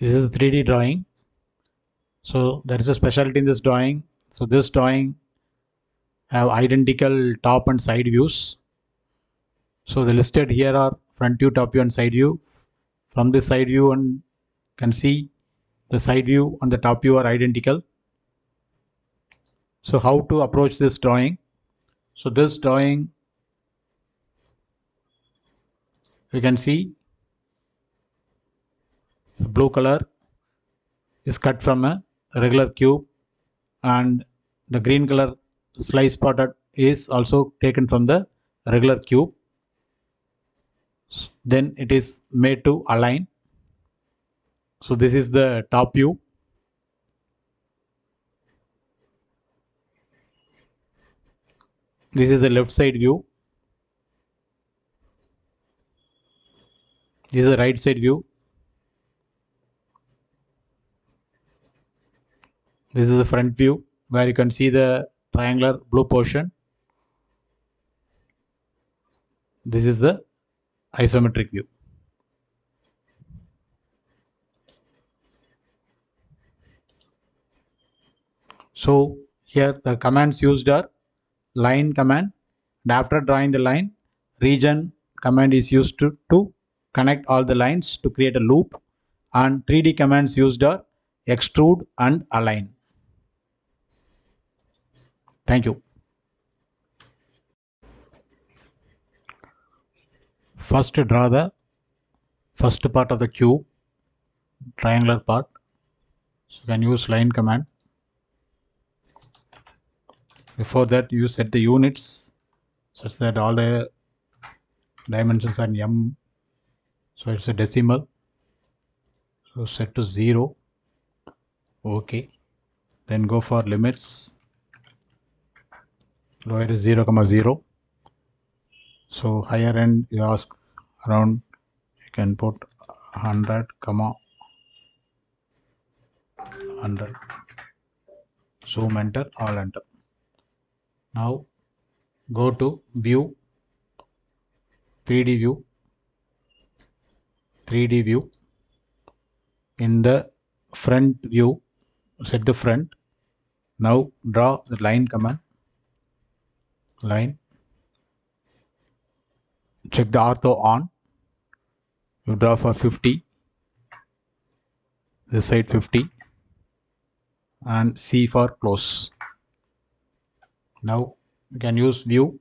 This is a 3D drawing. So there is a specialty in this drawing. So this drawing have identical top and side views. So the listed here are front view, top view and side view. From this side view and can see the side view and the top view are identical. So how to approach this drawing? So this drawing, you can see the blue color is cut from a regular cube, and the green color slice spotted is also taken from the regular cube. Then it is made to align. So this is the top view. This is the left side view. This is the right side view. This is the front view where you can see the triangular blue portion. This is the isometric view. So here the commands used are line command, and after drawing the line, region command is used to connect all the lines to create a loop, and 3D commands used are extrude and align. Thank you. First draw the first part of the cube, triangular part. So you can use line command. Before that, you set the units such that all the dimensions are in m. So it's a decimal. So set to 0. Okay. Then go for limits. Lower is 0, 0. So higher end you ask around, you can put 100, 100. Zoom enter, all enter. Now go to view, 3D view, 3D view. In the front view, set the front. Now draw the line command. Line. Check the ortho on. You draw for 50. This side 50. And C for close. Now you can use view.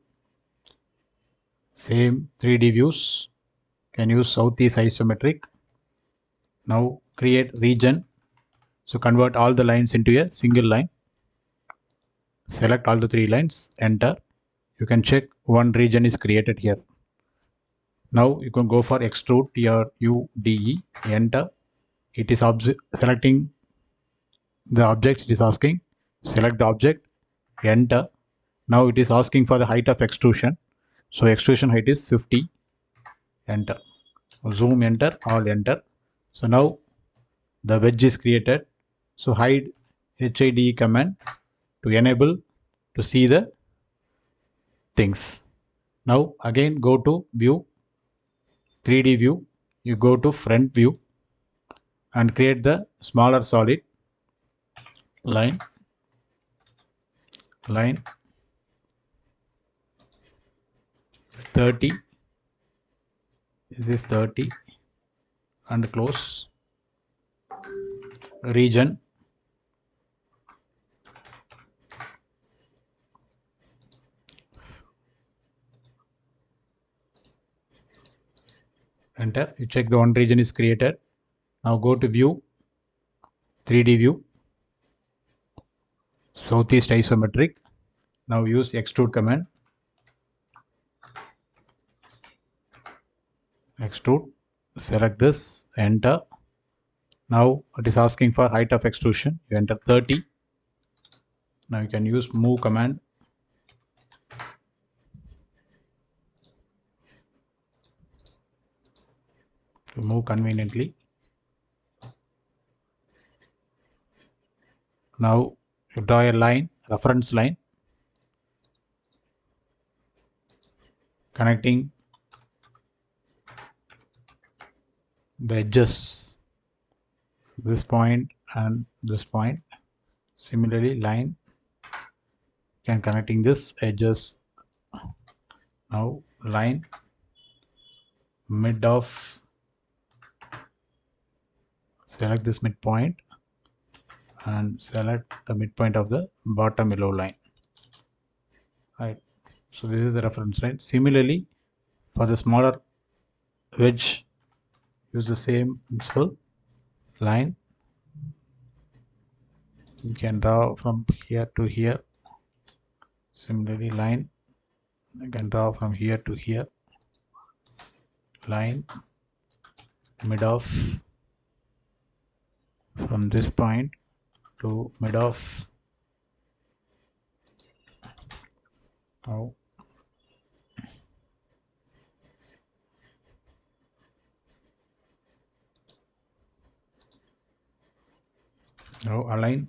Same 3D views. Can use southeast isometric. Now create region. So convert all the lines into a single line. Select all the 3 lines. Enter. You can check one region is created here. Now you can go for extrude, TRUDE, enter. It is selecting the object. It is asking, select the object, enter. Now it is asking for the height of extrusion. So extrusion height is 50, enter. Zoom, enter, all enter. So now the wedge is created. So hide HIDE command to enable to see the things. Now again go to view, 3D view, you go to front view and create the smaller solid. Line, line is 30, this is 30 and close. Region, enter. You check the one region is created. Now go to view, 3D view, southeast isometric. Now use extrude command. Extrude, select this, enter. Now it is asking for height of extrusion. You enter 30. Now you can use move command. To move conveniently. Now you draw a line, reference line, connecting the edges. this point and this point. Similarly, line can connecting this edges. Now line mid of, select this midpoint and select the midpoint of the bottom yellow line. Right. So this is the reference line. Similarly, for the smaller wedge, use the same principle. Line you can draw from here to here. Similarly, line you can draw from here to here. Line mid off from this point to mid off. Now align.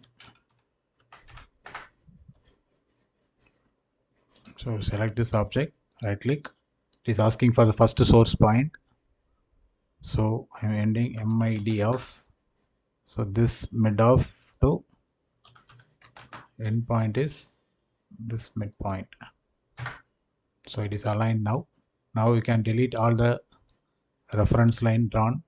So select this object, right click. It is asking for the first source point. So I'm ending mid off. So this mid off to end point is this midpoint. So it is aligned now. Now you can delete all the reference line drawn.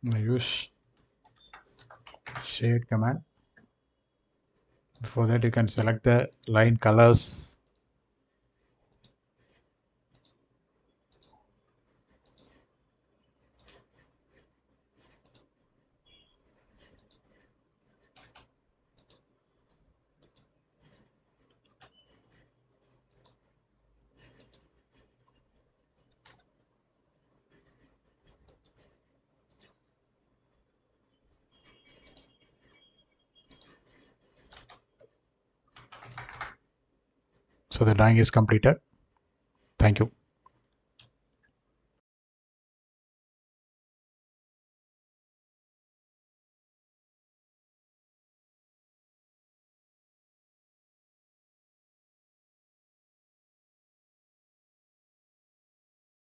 Use shade command. Before that, you can select the line colors. So the drawing is completed. Thank you.